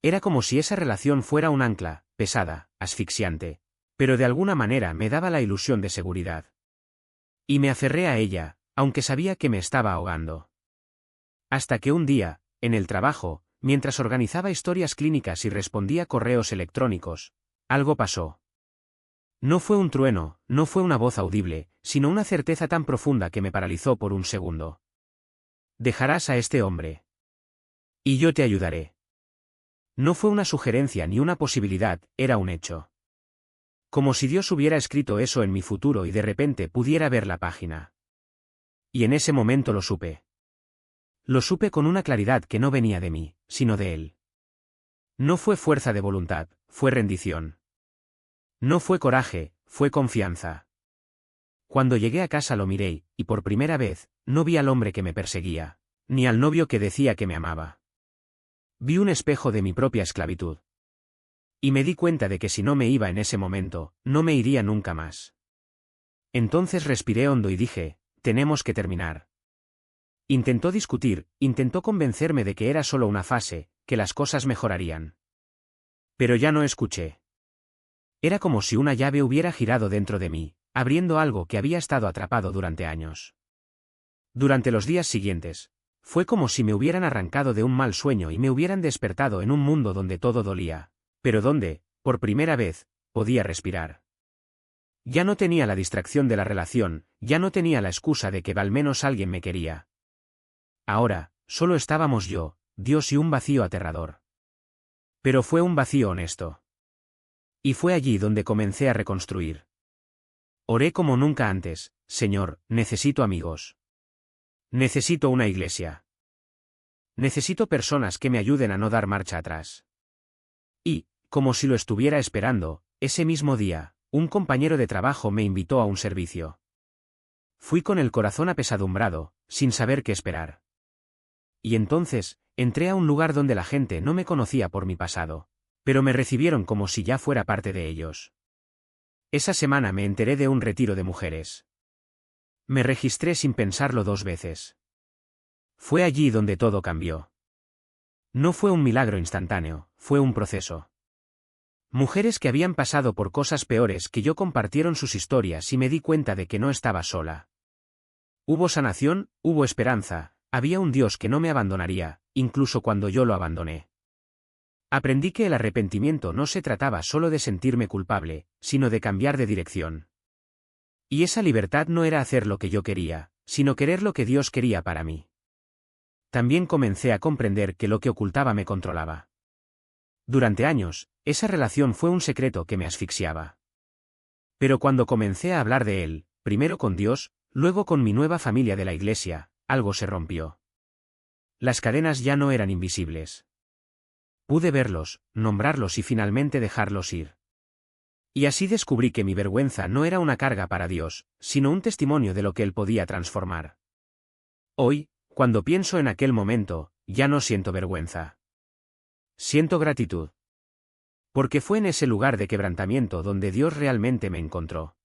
Era como si esa relación fuera un ancla, pesada, asfixiante, pero de alguna manera me daba la ilusión de seguridad. Y me aferré a ella, aunque sabía que me estaba ahogando. Hasta que un día, en el trabajo, mientras organizaba historias clínicas y respondía correos electrónicos, algo pasó. No fue un trueno, no fue una voz audible, sino una certeza tan profunda que me paralizó por un segundo. Dejarás a este hombre. Y yo te ayudaré. No fue una sugerencia ni una posibilidad, era un hecho. Como si Dios hubiera escrito eso en mi futuro y de repente pudiera ver la página. Y en ese momento lo supe. Lo supe con una claridad que no venía de mí, sino de él. No fue fuerza de voluntad, fue rendición. No fue coraje, fue confianza. Cuando llegué a casa lo miré, y por primera vez, no vi al hombre que me perseguía, ni al novio que decía que me amaba. Vi un espejo de mi propia esclavitud. Y me di cuenta de que si no me iba en ese momento, no me iría nunca más. Entonces respiré hondo y dije, tenemos que terminar. Intentó discutir, intentó convencerme de que era solo una fase, que las cosas mejorarían. Pero ya no escuché. Era como si una llave hubiera girado dentro de mí, abriendo algo que había estado atrapado durante años. Durante los días siguientes, fue como si me hubieran arrancado de un mal sueño y me hubieran despertado en un mundo donde todo dolía, pero donde, por primera vez, podía respirar. Ya no tenía la distracción de la relación, ya no tenía la excusa de que al menos alguien me quería. Ahora, solo estábamos yo, Dios y un vacío aterrador. Pero fue un vacío honesto. Y fue allí donde comencé a reconstruir. Oré como nunca antes, Señor, necesito amigos. Necesito una iglesia. Necesito personas que me ayuden a no dar marcha atrás. Y, como si lo estuviera esperando, ese mismo día, un compañero de trabajo me invitó a un servicio. Fui con el corazón apesadumbrado, sin saber qué esperar. Y entonces, entré a un lugar donde la gente no me conocía por mi pasado, pero me recibieron como si ya fuera parte de ellos. Esa semana me enteré de un retiro de mujeres. Me registré sin pensarlo 2 veces. Fue allí donde todo cambió. No fue un milagro instantáneo, fue un proceso. Mujeres que habían pasado por cosas peores que yo compartieron sus historias y me di cuenta de que no estaba sola. Hubo sanación, hubo esperanza, había un Dios que no me abandonaría, incluso cuando yo lo abandoné. Aprendí que el arrepentimiento no se trataba solo de sentirme culpable, sino de cambiar de dirección. Y esa libertad no era hacer lo que yo quería, sino querer lo que Dios quería para mí. También comencé a comprender que lo que ocultaba me controlaba. Durante años, esa relación fue un secreto que me asfixiaba. Pero cuando comencé a hablar de él, primero con Dios, luego con mi nueva familia de la iglesia, algo se rompió. Las cadenas ya no eran invisibles. Pude verlos, nombrarlos y finalmente dejarlos ir. Y así descubrí que mi vergüenza no era una carga para Dios, sino un testimonio de lo que Él podía transformar. Hoy, cuando pienso en aquel momento, ya no siento vergüenza. Siento gratitud. Porque fue en ese lugar de quebrantamiento donde Dios realmente me encontró.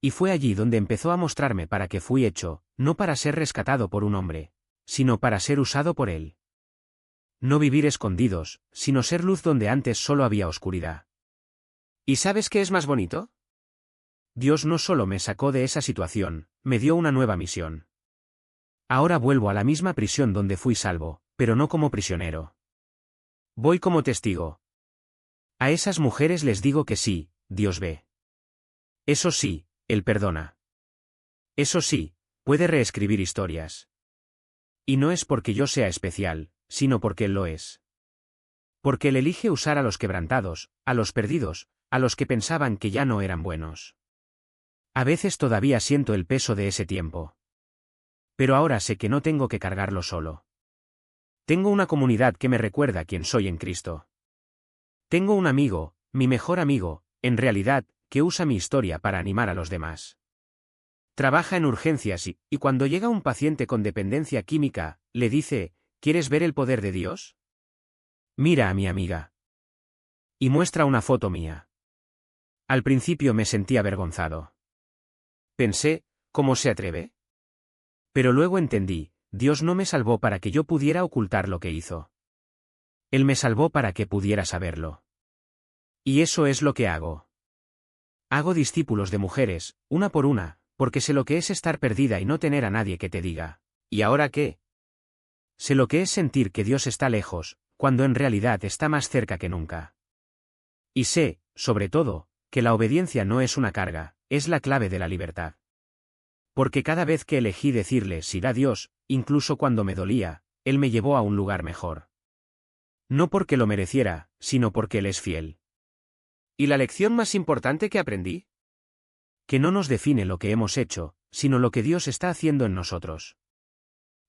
Y fue allí donde empezó a mostrarme para qué fui hecho, no para ser rescatado por un hombre, sino para ser usado por Él. No vivir escondidos, sino ser luz donde antes solo había oscuridad. ¿Y sabes qué es más bonito? Dios no solo me sacó de esa situación, me dio una nueva misión. Ahora vuelvo a la misma prisión donde fui salvo, pero no como prisionero. Voy como testigo. A esas mujeres les digo que sí, Dios ve. Eso sí, Él perdona. Eso sí, puede reescribir historias. Y no es porque yo sea especial, sino porque Él lo es. Porque Él elige usar a los quebrantados, a los perdidos, a los que pensaban que ya no eran buenos. A veces todavía siento el peso de ese tiempo. Pero ahora sé que no tengo que cargarlo solo. Tengo una comunidad que me recuerda quién soy en Cristo. Tengo un amigo, mi mejor amigo, en realidad, que usa mi historia para animar a los demás. Trabaja en urgencias y cuando llega un paciente con dependencia química, le dice, ¿quieres ver el poder de Dios? Mira a mi amiga. Y muestra una foto mía. Al principio me sentí avergonzado. Pensé, ¿cómo se atreve? Pero luego entendí, Dios no me salvó para que yo pudiera ocultar lo que hizo. Él me salvó para que pudiera saberlo. Y eso es lo que hago. Hago discípulos de mujeres, una por una, porque sé lo que es estar perdida y no tener a nadie que te diga, ¿y ahora qué? Sé lo que es sentir que Dios está lejos, cuando en realidad está más cerca que nunca. Y sé, sobre todo, que la obediencia no es una carga, es la clave de la libertad. Porque cada vez que elegí decirle sí a Dios, incluso cuando me dolía, Él me llevó a un lugar mejor. No porque lo mereciera, sino porque Él es fiel. ¿Y la lección más importante que aprendí? Que no nos define lo que hemos hecho, sino lo que Dios está haciendo en nosotros.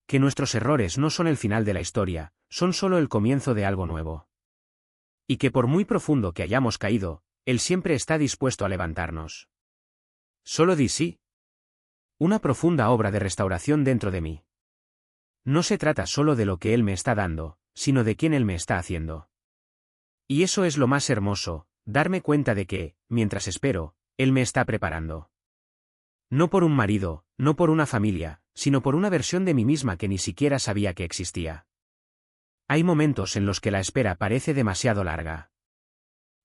Que nuestros errores no son el final de la historia, son solo el comienzo de algo nuevo. Y que por muy profundo que hayamos caído, Él siempre está dispuesto a levantarnos. Solo di sí. Una profunda obra de restauración dentro de mí. No se trata solo de lo que Él me está dando, sino de quién Él me está haciendo. Y eso es lo más hermoso, darme cuenta de que, mientras espero, Él me está preparando. No por un marido, no por una familia, sino por una versión de mí misma que ni siquiera sabía que existía. Hay momentos en los que la espera parece demasiado larga.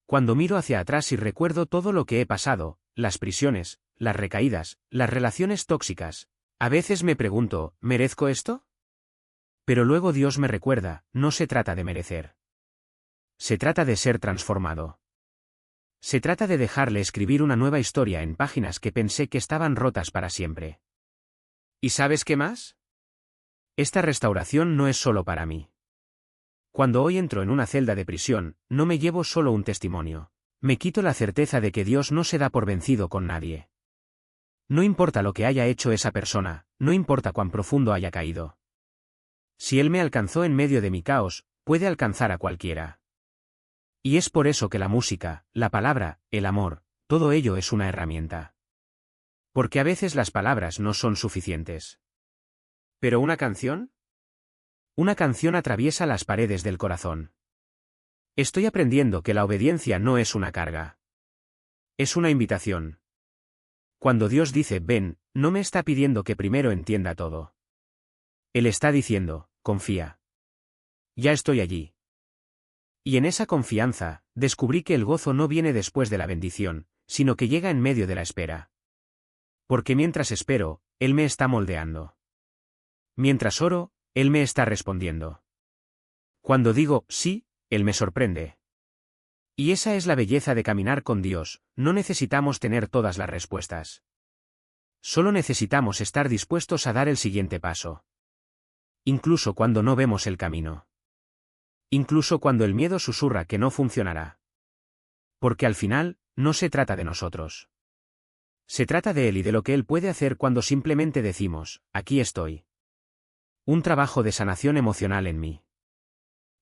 Cuando miro hacia atrás y recuerdo todo lo que he pasado, las prisiones, las recaídas, las relaciones tóxicas, a veces me pregunto, ¿merezco esto? Pero luego Dios me recuerda, no se trata de merecer. Se trata de ser transformado. Se trata de dejarle escribir una nueva historia en páginas que pensé que estaban rotas para siempre. ¿Y sabes qué más? Esta restauración no es solo para mí. Cuando hoy entro en una celda de prisión, no me llevo solo un testimonio. Me quito la certeza de que Dios no se da por vencido con nadie. No importa lo que haya hecho esa persona, no importa cuán profundo haya caído. Si Él me alcanzó en medio de mi caos, puede alcanzar a cualquiera. Y es por eso que la música, la palabra, el amor, todo ello es una herramienta. Porque a veces las palabras no son suficientes. ¿Pero una canción? Una canción atraviesa las paredes del corazón. Estoy aprendiendo que la obediencia no es una carga. Es una invitación. Cuando Dios dice ven, no me está pidiendo que primero entienda todo. Él está diciendo, confía. Ya estoy allí. Y en esa confianza, descubrí que el gozo no viene después de la bendición, sino que llega en medio de la espera. Porque mientras espero, Él me está moldeando. Mientras oro, Él me está respondiendo. Cuando digo sí, Él me sorprende. Y esa es la belleza de caminar con Dios, no necesitamos tener todas las respuestas. Solo necesitamos estar dispuestos a dar el siguiente paso. Incluso cuando no vemos el camino. Incluso cuando el miedo susurra que no funcionará. Porque al final, no se trata de nosotros. Se trata de Él y de lo que Él puede hacer cuando simplemente decimos, aquí estoy. Un trabajo de sanación emocional en mí.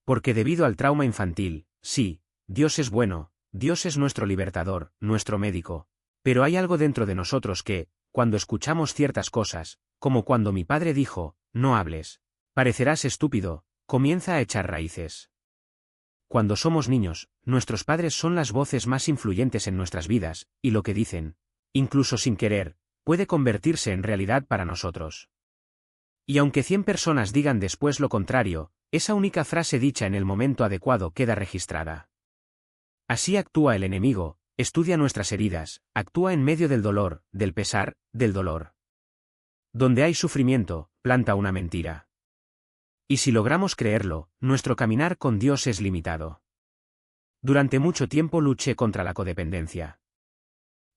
Porque debido al trauma infantil, sí, Dios es bueno, Dios es nuestro libertador, nuestro médico, pero hay algo dentro de nosotros que, cuando escuchamos ciertas cosas, como cuando mi padre dijo, no hables, parecerás estúpido, comienza a echar raíces. Cuando somos niños, nuestros padres son las voces más influyentes en nuestras vidas, y lo que dicen, incluso sin querer, puede convertirse en realidad para nosotros. Y aunque 100 personas digan después lo contrario, esa única frase dicha en el momento adecuado queda registrada. Así actúa el enemigo, estudia nuestras heridas, actúa en medio del dolor, del pesar, del dolor. Donde hay sufrimiento, planta una mentira. Y si logramos creerlo, nuestro caminar con Dios es limitado. Durante mucho tiempo luché contra la codependencia.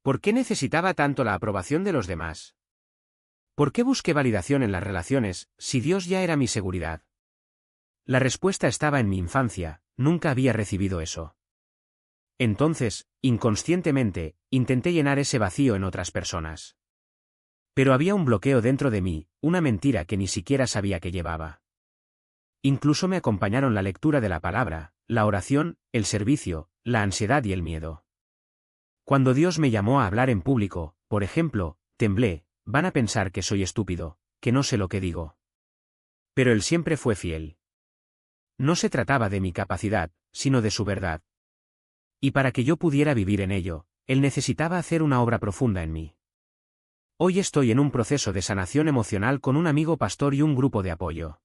¿Por qué necesitaba tanto la aprobación de los demás? ¿Por qué busqué validación en las relaciones, si Dios ya era mi seguridad? La respuesta estaba en mi infancia, nunca había recibido eso. Entonces, inconscientemente, intenté llenar ese vacío en otras personas. Pero había un bloqueo dentro de mí, una mentira que ni siquiera sabía que llevaba. Incluso me acompañaron la lectura de la palabra, la oración, el servicio, la ansiedad y el miedo. Cuando Dios me llamó a hablar en público, por ejemplo, temblé, van a pensar que soy estúpido, que no sé lo que digo. Pero Él siempre fue fiel. No se trataba de mi capacidad, sino de su verdad. Y para que yo pudiera vivir en ello, Él necesitaba hacer una obra profunda en mí. Hoy estoy en un proceso de sanación emocional con un amigo pastor y un grupo de apoyo.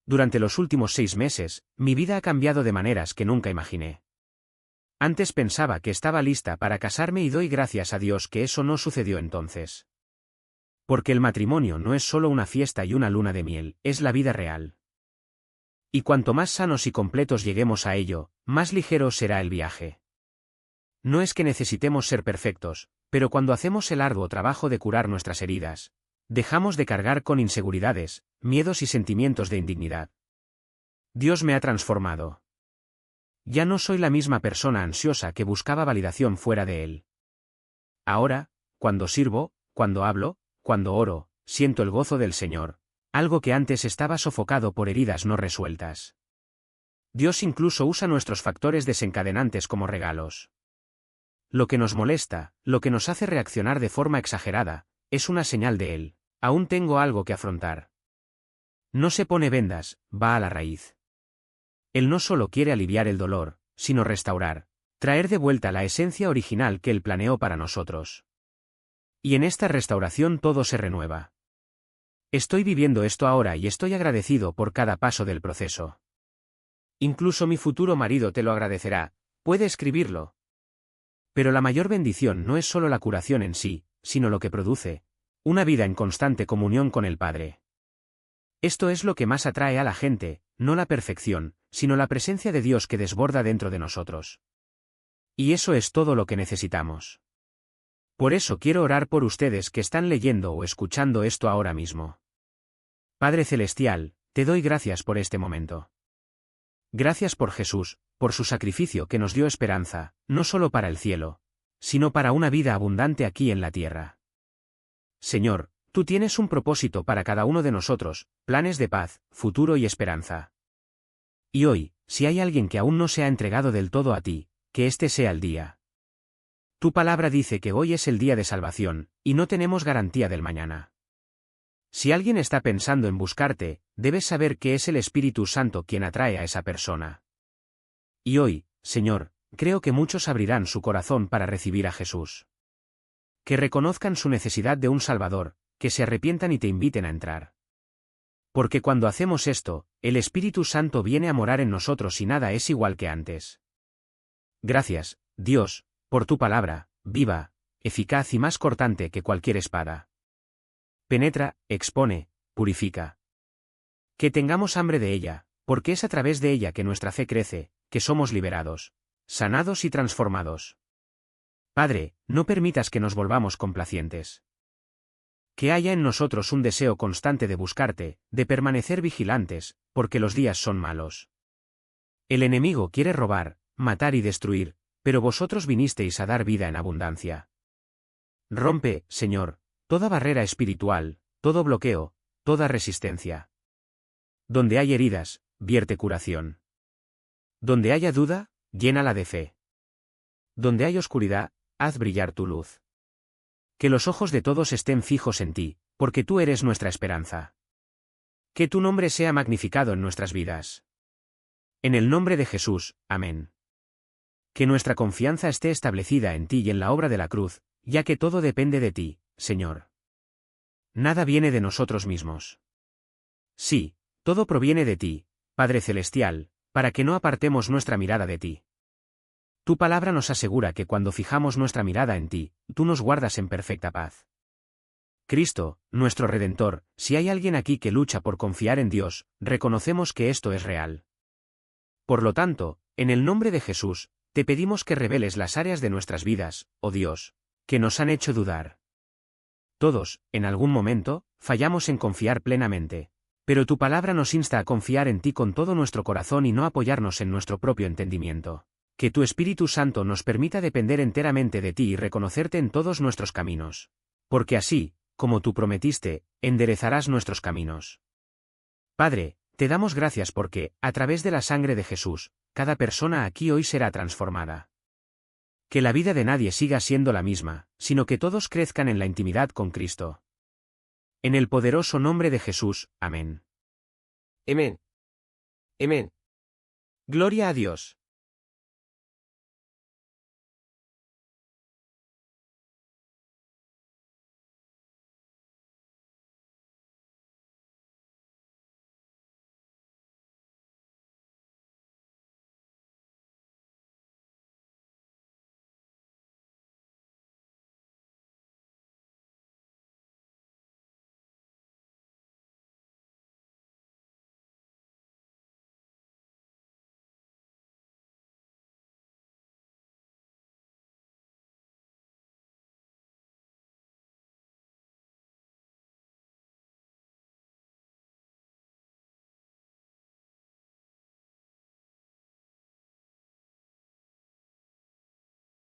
Durante los últimos 6 meses, mi vida ha cambiado de maneras que nunca imaginé. Antes pensaba que estaba lista para casarme y doy gracias a Dios que eso no sucedió entonces. Porque el matrimonio no es solo una fiesta y una luna de miel, es la vida real. Y cuanto más sanos y completos lleguemos a ello, más ligero será el viaje. No es que necesitemos ser perfectos, pero cuando hacemos el arduo trabajo de curar nuestras heridas, dejamos de cargar con inseguridades, miedos y sentimientos de indignidad. Dios me ha transformado. Ya no soy la misma persona ansiosa que buscaba validación fuera de Él. Ahora, cuando sirvo, cuando hablo, cuando oro, siento el gozo del Señor, algo que antes estaba sofocado por heridas no resueltas. Dios incluso usa nuestros factores desencadenantes como regalos. Lo que nos molesta, lo que nos hace reaccionar de forma exagerada, es una señal de Él. Aún tengo algo que afrontar. No se pone vendas, va a la raíz. Él no solo quiere aliviar el dolor, sino restaurar, traer de vuelta la esencia original que Él planeó para nosotros. Y en esta restauración todo se renueva. Estoy viviendo esto ahora y estoy agradecido por cada paso del proceso. Incluso mi futuro marido te lo agradecerá, puede escribirlo. Pero la mayor bendición no es solo la curación en sí, sino lo que produce, una vida en constante comunión con el Padre. Esto es lo que más atrae a la gente, no la perfección, sino la presencia de Dios que desborda dentro de nosotros. Y eso es todo lo que necesitamos. Por eso quiero orar por ustedes que están leyendo o escuchando esto ahora mismo. Padre Celestial, te doy gracias por este momento. Gracias por Jesús, por su sacrificio que nos dio esperanza, no solo para el cielo, sino para una vida abundante aquí en la tierra. Señor, tú tienes un propósito para cada uno de nosotros, planes de paz, futuro y esperanza. Y hoy, si hay alguien que aún no se ha entregado del todo a ti, que este sea el día. Tu palabra dice que hoy es el día de salvación, y no tenemos garantía del mañana. Si alguien está pensando en buscarte, debes saber que es el Espíritu Santo quien atrae a esa persona. Y hoy, Señor, creo que muchos abrirán su corazón para recibir a Jesús. Que reconozcan su necesidad de un Salvador, que se arrepientan y te inviten a entrar. Porque cuando hacemos esto, el Espíritu Santo viene a morar en nosotros y nada es igual que antes. Gracias, Dios, por tu palabra, viva, eficaz y más cortante que cualquier espada. Penetra, expone, purifica. Que tengamos hambre de ella, porque es a través de ella que nuestra fe crece, que somos liberados, sanados y transformados. Padre, no permitas que nos volvamos complacientes. Que haya en nosotros un deseo constante de buscarte, de permanecer vigilantes, porque los días son malos. El enemigo quiere robar, matar y destruir, pero vosotros vinisteis a dar vida en abundancia. Rompe, Señor, toda barrera espiritual, todo bloqueo, toda resistencia. Donde hay heridas, vierte curación. Donde haya duda, llénala de fe. Donde hay oscuridad, haz brillar tu luz. Que los ojos de todos estén fijos en ti, porque tú eres nuestra esperanza. Que tu nombre sea magnificado en nuestras vidas. En el nombre de Jesús, amén. Que nuestra confianza esté establecida en ti y en la obra de la cruz, ya que todo depende de ti, Señor. Nada viene de nosotros mismos. Sí, todo proviene de ti, Padre Celestial, para que no apartemos nuestra mirada de ti. Tu palabra nos asegura que cuando fijamos nuestra mirada en ti, tú nos guardas en perfecta paz. Cristo, nuestro Redentor, si hay alguien aquí que lucha por confiar en Dios, reconocemos que esto es real. Por lo tanto, en el nombre de Jesús, te pedimos que reveles las áreas de nuestras vidas, oh Dios, que nos han hecho dudar. Todos, en algún momento, fallamos en confiar plenamente, Pero tu palabra nos insta a confiar en ti con todo nuestro corazón y no apoyarnos en nuestro propio entendimiento. Que tu Espíritu Santo nos permita depender enteramente de ti y reconocerte en todos nuestros caminos. Porque así, como tú prometiste, enderezarás nuestros caminos. Padre, te damos gracias porque, a través de la sangre de Jesús, cada persona aquí hoy será transformada. Que la vida de nadie siga siendo la misma, sino que todos crezcan en la intimidad con Cristo. En el poderoso nombre de Jesús, amén.
Amén. Amén.
Gloria a Dios.